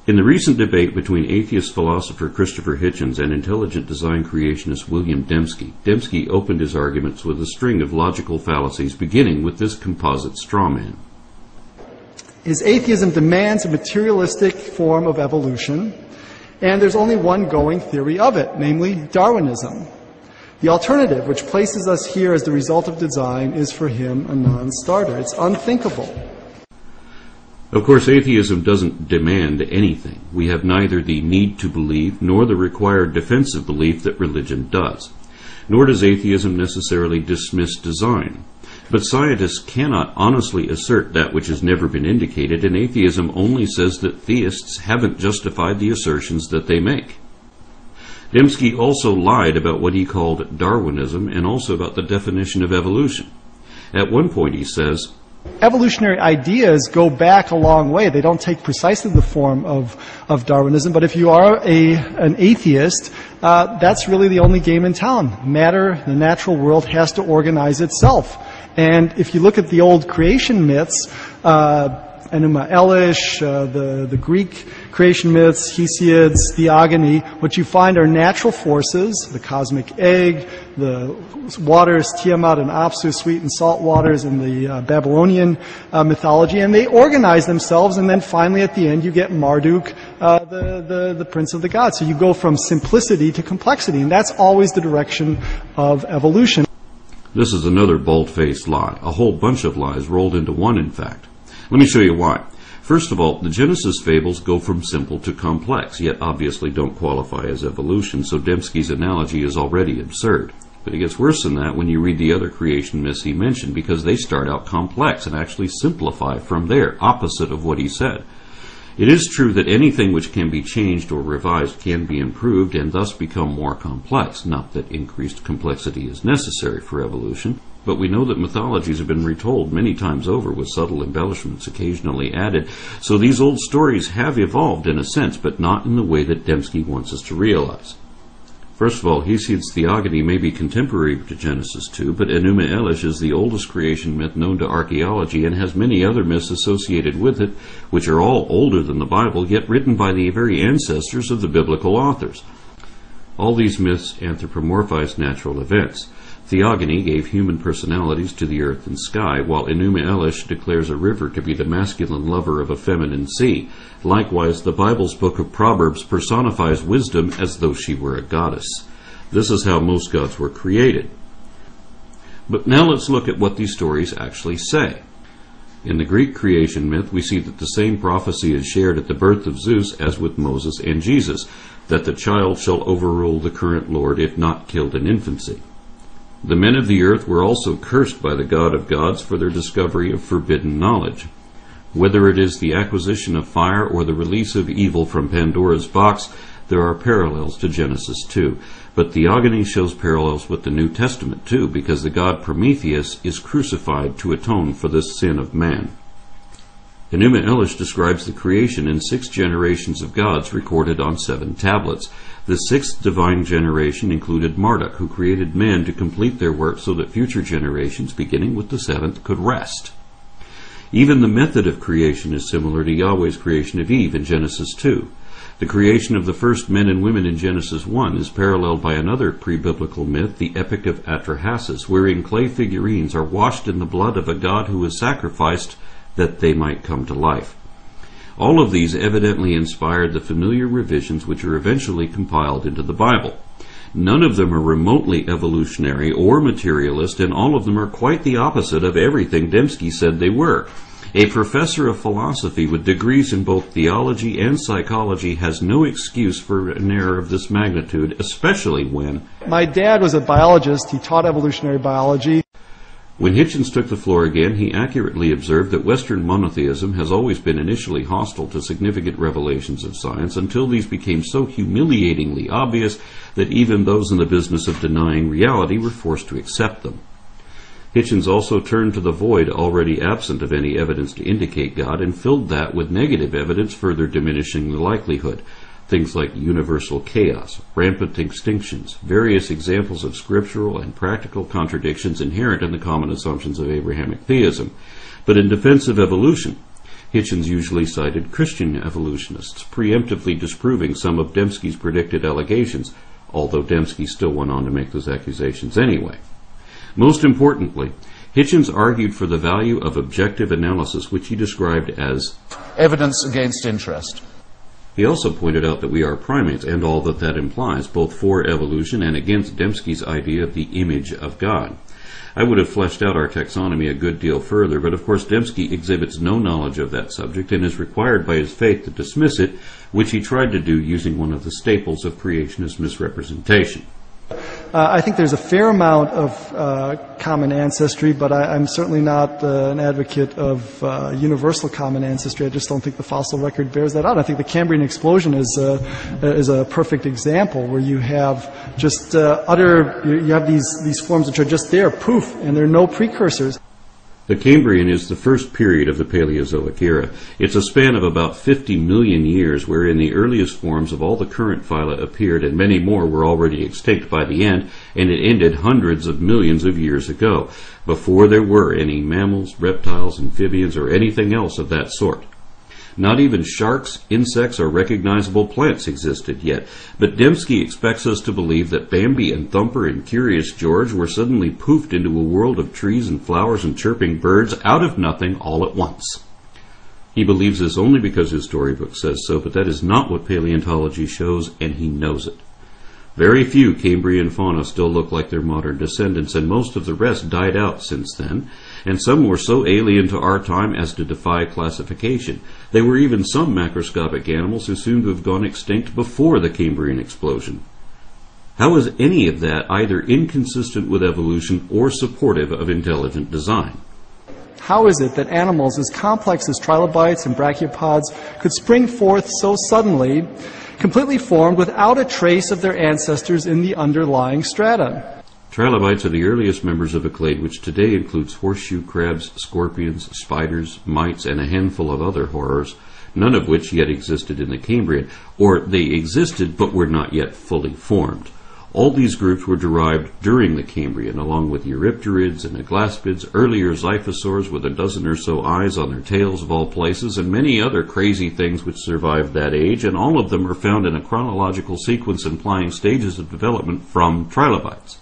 In the recent debate between atheist philosopher Christopher Hitchens and intelligent design creationist William Dembski, Dembski opened his arguments with a string of logical fallacies, beginning with this composite straw man. His atheism demands a materialistic form of evolution, and there's only one going theory of it, namely Darwinism. The alternative, which places us here as the result of design, is for him a non-starter. It's unthinkable. Of course, atheism doesn't demand anything. We have neither the need to believe nor the required defensive belief that religion does. Nor does atheism necessarily dismiss design. But scientists cannot honestly assert that which has never been indicated, and atheism only says that theists haven't justified the assertions that they make. Dembski also lied about what he called Darwinism and also about the definition of evolution. At one point he says, evolutionary ideas go back a long way. They don't take precisely the form of Darwinism, but if you are an atheist, that's really the only game in town. Matter, the natural world, has to organize itself. And if you look at the old creation myths, Enuma Elish, the Greek creation myths, Hesiod's theogony, what you find are natural forces, the cosmic egg, the waters, Tiamat and Apsu, sweet and salt waters in the Babylonian mythology, and they organize themselves, and then finally at the end you get Marduk, the prince of the gods. So you go from simplicity to complexity, and that's always the direction of evolution. This is another bold-faced lie, a whole bunch of lies rolled into one, in fact. Let me show you why. First of all, the Genesis fables go from simple to complex, yet obviously don't qualify as evolution, so Dembski's analogy is already absurd. But it gets worse than that when you read the other creation myths he mentioned, because they start out complex and actually simplify from there, opposite of what he said. It is true that anything which can be changed or revised can be improved and thus become more complex, not that increased complexity is necessary for evolution. But we know that mythologies have been retold many times over with subtle embellishments occasionally added, so these old stories have evolved in a sense, but not in the way that Dembski wants us to realize. First of all, Hesiod's theogony may be contemporary to Genesis 2, but Enuma Elish is the oldest creation myth known to archaeology and has many other myths associated with it, which are all older than the Bible, yet written by the very ancestors of the biblical authors. All these myths anthropomorphize natural events. Theogony gave human personalities to the earth and sky, while Enuma Elish declares a river to be the masculine lover of a feminine sea. Likewise, the Bible's book of Proverbs personifies wisdom as though she were a goddess. This is how most gods were created. But now let's look at what these stories actually say. In the Greek creation myth, we see that the same prophecy is shared at the birth of Zeus as with Moses and Jesus, that the child shall overrule the current Lord if not killed in infancy. The men of the earth were also cursed by the God of gods for their discovery of forbidden knowledge. Whether it is the acquisition of fire or the release of evil from Pandora's box, there are parallels to Genesis 2. But theogony shows parallels with the New Testament too, because the god Prometheus is crucified to atone for the sin of man. Enuma Elish describes the creation in 6 generations of gods recorded on 7 tablets. The 6th divine generation included Marduk, who created men to complete their work so that future generations, beginning with the 7th, could rest. Even the method of creation is similar to Yahweh's creation of Eve in Genesis 2. The creation of the first men and women in Genesis 1 is paralleled by another pre-biblical myth, the Epic of Atrahasis, wherein clay figurines are washed in the blood of a god who was sacrificed that they might come to life. All of these evidently inspired the familiar revisions which are eventually compiled into the Bible. None of them are remotely evolutionary or materialist, and all of them are quite the opposite of everything Dembski said they were. A professor of philosophy with degrees in both theology and psychology has no excuse for an error of this magnitude, especially when... My dad was a biologist. He taught evolutionary biology. When Hitchens took the floor again, he accurately observed that Western monotheism has always been initially hostile to significant revelations of science until these became so humiliatingly obvious that even those in the business of denying reality were forced to accept them. Hitchens also turned to the void already absent of any evidence to indicate God and filled that with negative evidence, further diminishing the likelihood. Things like universal chaos, rampant extinctions, various examples of scriptural and practical contradictions inherent in the common assumptions of Abrahamic theism. But in defense of evolution, Hitchens usually cited Christian evolutionists, preemptively disproving some of Dembski's predicted allegations, although Dembski still went on to make those accusations anyway. Most importantly, Hitchens argued for the value of objective analysis, which he described as evidence against interest. He also pointed out that we are primates, and all that that implies, both for evolution and against Dembski's idea of the image of God. I would have fleshed out our taxonomy a good deal further, but of course Dembski exhibits no knowledge of that subject and is required by his faith to dismiss it, which he tried to do using one of the staples of creationist misrepresentation. I think there's a fair amount of common ancestry, but I'm certainly not an advocate of universal common ancestry. I just don't think the fossil record bears that out. I think the Cambrian explosion is a perfect example where you have just you have these forms which are just there, poof, and there are no precursors. The Cambrian is the first period of the Paleozoic era. It's a span of about 50 million years wherein the earliest forms of all the current phyla appeared and many more were already extinct by the end, and it ended hundreds of millions of years ago, before there were any mammals, reptiles, amphibians, or anything else of that sort. Not even sharks, insects, or recognizable plants existed yet, but Dembski expects us to believe that Bambi and Thumper and Curious George were suddenly poofed into a world of trees and flowers and chirping birds out of nothing all at once. He believes this only because his storybook says so, but that is not what paleontology shows, and he knows it. Very few Cambrian fauna still look like their modern descendants, and most of the rest died out since then, and some were so alien to our time as to defy classification. There were even some macroscopic animals who seem to have gone extinct before the Cambrian explosion. How is any of that either inconsistent with evolution or supportive of intelligent design? How is it that animals as complex as trilobites and brachiopods could spring forth so suddenly, completely formed without a trace of their ancestors in the underlying strata? Trilobites are the earliest members of a clade which today includes horseshoe crabs, scorpions, spiders, mites, and a handful of other horrors, none of which yet existed in the Cambrian, or they existed but were not yet fully formed. All these groups were derived during the Cambrian, along with Eurypterids and aglaspids, earlier xiphosaurs with a dozen or so eyes on their tails of all places, and many other crazy things which survived that age, and all of them are found in a chronological sequence implying stages of development from trilobites.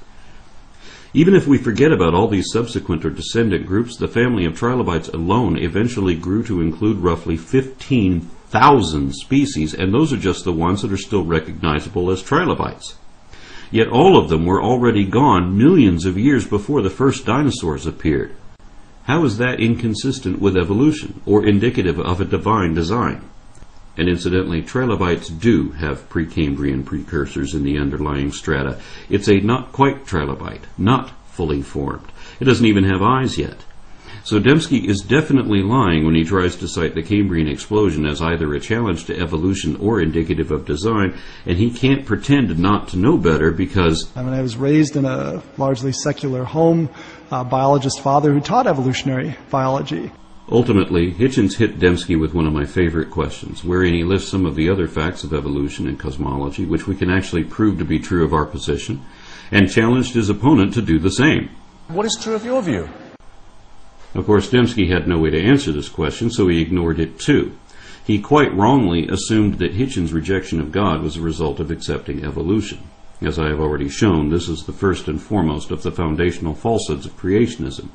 Even if we forget about all these subsequent or descendant groups, the family of trilobites alone eventually grew to include roughly 15,000 species, and those are just the ones that are still recognizable as trilobites. Yet all of them were already gone millions of years before the first dinosaurs appeared. How is that inconsistent with evolution, or indicative of a divine design? And incidentally, trilobites do have Precambrian precursors in the underlying strata. It's a not quite trilobite, not fully formed. It doesn't even have eyes yet. So Dembski is definitely lying when he tries to cite the Cambrian explosion as either a challenge to evolution or indicative of design, and he can't pretend not to know better because... I was raised in a largely secular home, a biologist father who taught evolutionary biology. Ultimately, Hitchens hit Dembski with one of my favorite questions, wherein he lists some of the other facts of evolution and cosmology, which we can actually prove to be true of our position, and challenged his opponent to do the same. What is true of your view? Of course, Dembski had no way to answer this question, so he ignored it too. He quite wrongly assumed that Hitchens' rejection of God was a result of accepting evolution. As I have already shown, this is the first and foremost of the foundational falsehoods of creationism.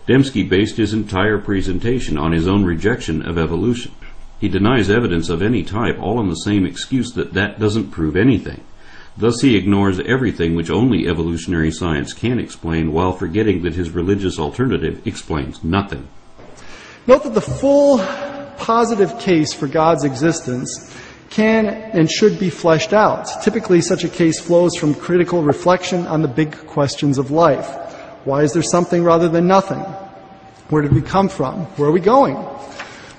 Dembski based his entire presentation on his own rejection of evolution. He denies evidence of any type, all on the same excuse that that doesn't prove anything. Thus he ignores everything which only evolutionary science can explain, while forgetting that his religious alternative explains nothing. Note that the full positive case for God's existence can and should be fleshed out. Typically, such a case flows from critical reflection on the big questions of life. Why is there something rather than nothing? Where did we come from? Where are we going?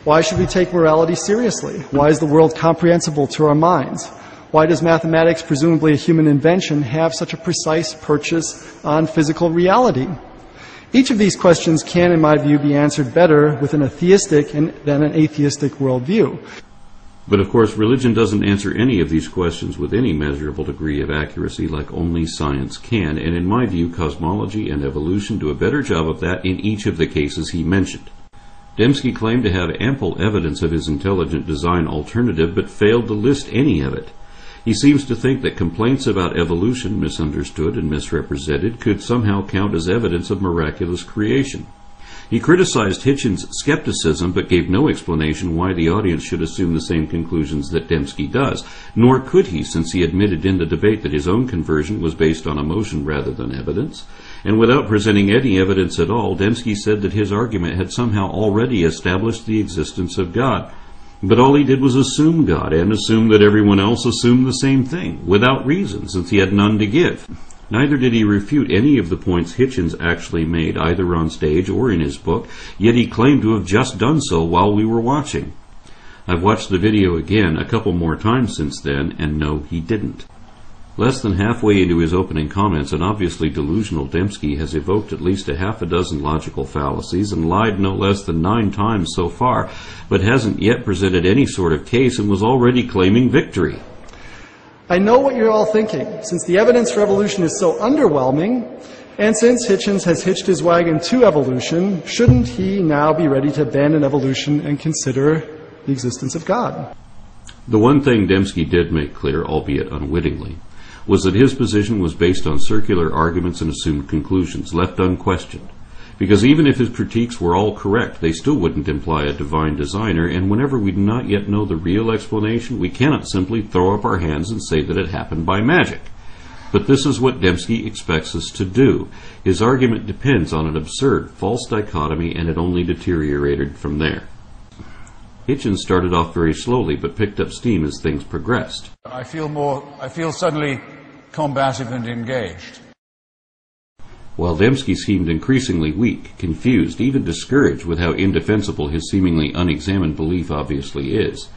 Why should we take morality seriously? Why is the world comprehensible to our minds? Why does mathematics, presumably a human invention, have such a precise purchase on physical reality? Each of these questions can, in my view, be answered better within a theistic than an atheistic worldview. But of course, religion doesn't answer any of these questions with any measurable degree of accuracy like only science can, and in my view, cosmology and evolution do a better job of that in each of the cases he mentioned. Dembski claimed to have ample evidence of his intelligent design alternative, but failed to list any of it. He seems to think that complaints about evolution, misunderstood and misrepresented, could somehow count as evidence of miraculous creation. He criticized Hitchens' skepticism, but gave no explanation why the audience should assume the same conclusions that Dembski does, nor could he, since he admitted in the debate that his own conversion was based on emotion rather than evidence. And without presenting any evidence at all, Dembski said that his argument had somehow already established the existence of God. But all he did was assume God, and assume that everyone else assumed the same thing, without reason, since he had none to give. Neither did he refute any of the points Hitchens actually made, either on stage or in his book, yet he claimed to have just done so while we were watching. I've watched the video again a couple more times since then, and no, he didn't. Less than halfway into his opening comments, an obviously delusional Dembski has evoked at least a half a dozen logical fallacies and lied no less than 9 times so far, but hasn't yet presented any sort of case and was already claiming victory. I know what you're all thinking. Since the evidence for evolution is so underwhelming, and since Hitchens has hitched his wagon to evolution, shouldn't he now be ready to abandon evolution and consider the existence of God? The one thing Dembski did make clear, albeit unwittingly, was that his position was based on circular arguments and assumed conclusions, left unquestioned. Because even if his critiques were all correct, they still wouldn't imply a divine designer, and whenever we do not yet know the real explanation, we cannot simply throw up our hands and say that it happened by magic. But this is what Dembski expects us to do. His argument depends on an absurd, false dichotomy, and it only deteriorated from there. Hitchens started off very slowly, but picked up steam as things progressed. I feel suddenly combative and engaged. While Dembski seemed increasingly weak, confused, even discouraged with how indefensible his seemingly unexamined belief obviously is.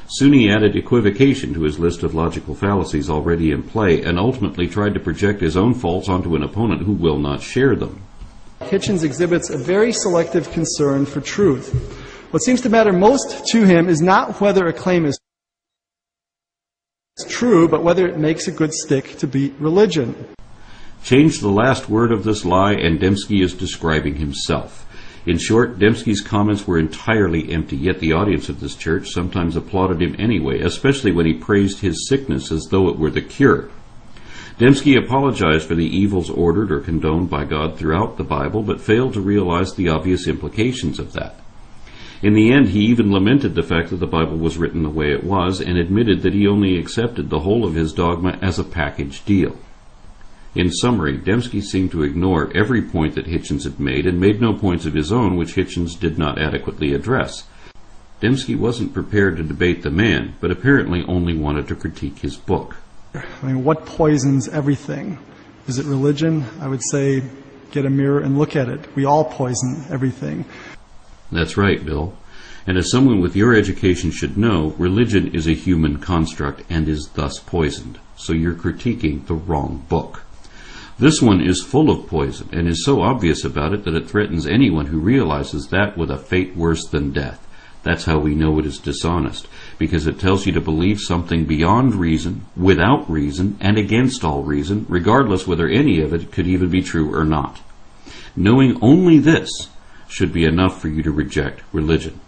Soon he added equivocation to his list of logical fallacies already in play, and ultimately tried to project his own faults onto an opponent who will not share them. Hitchens exhibits a very selective concern for truth. What seems to matter most to him is not whether a claim is true, but whether it makes a good stick to beat religion. Change the last word of this lie, and Dembski is describing himself. In short, Dembski's comments were entirely empty, yet the audience of this church sometimes applauded him anyway, especially when he praised his sickness as though it were the cure. Dembski apologized for the evils ordered or condoned by God throughout the Bible, but failed to realize the obvious implications of that. In the end, he even lamented the fact that the Bible was written the way it was, and admitted that he only accepted the whole of his dogma as a package deal. In summary, Dembski seemed to ignore every point that Hitchens had made, and made no points of his own which Hitchens did not adequately address. Dembski wasn't prepared to debate the man, but apparently only wanted to critique his book. I mean, what poisons everything? Is it religion? I would say, get a mirror and look at it. We all poison everything. That's right, Bill. And as someone with your education should know, religion is a human construct and is thus poisoned. So you're critiquing the wrong book. This one is full of poison and is so obvious about it that it threatens anyone who realizes that with a fate worse than death. That's how we know it is dishonest, because it tells you to believe something beyond reason, without reason, and against all reason, regardless whether any of it could even be true or not. Knowing only this should be enough for you to reject religion.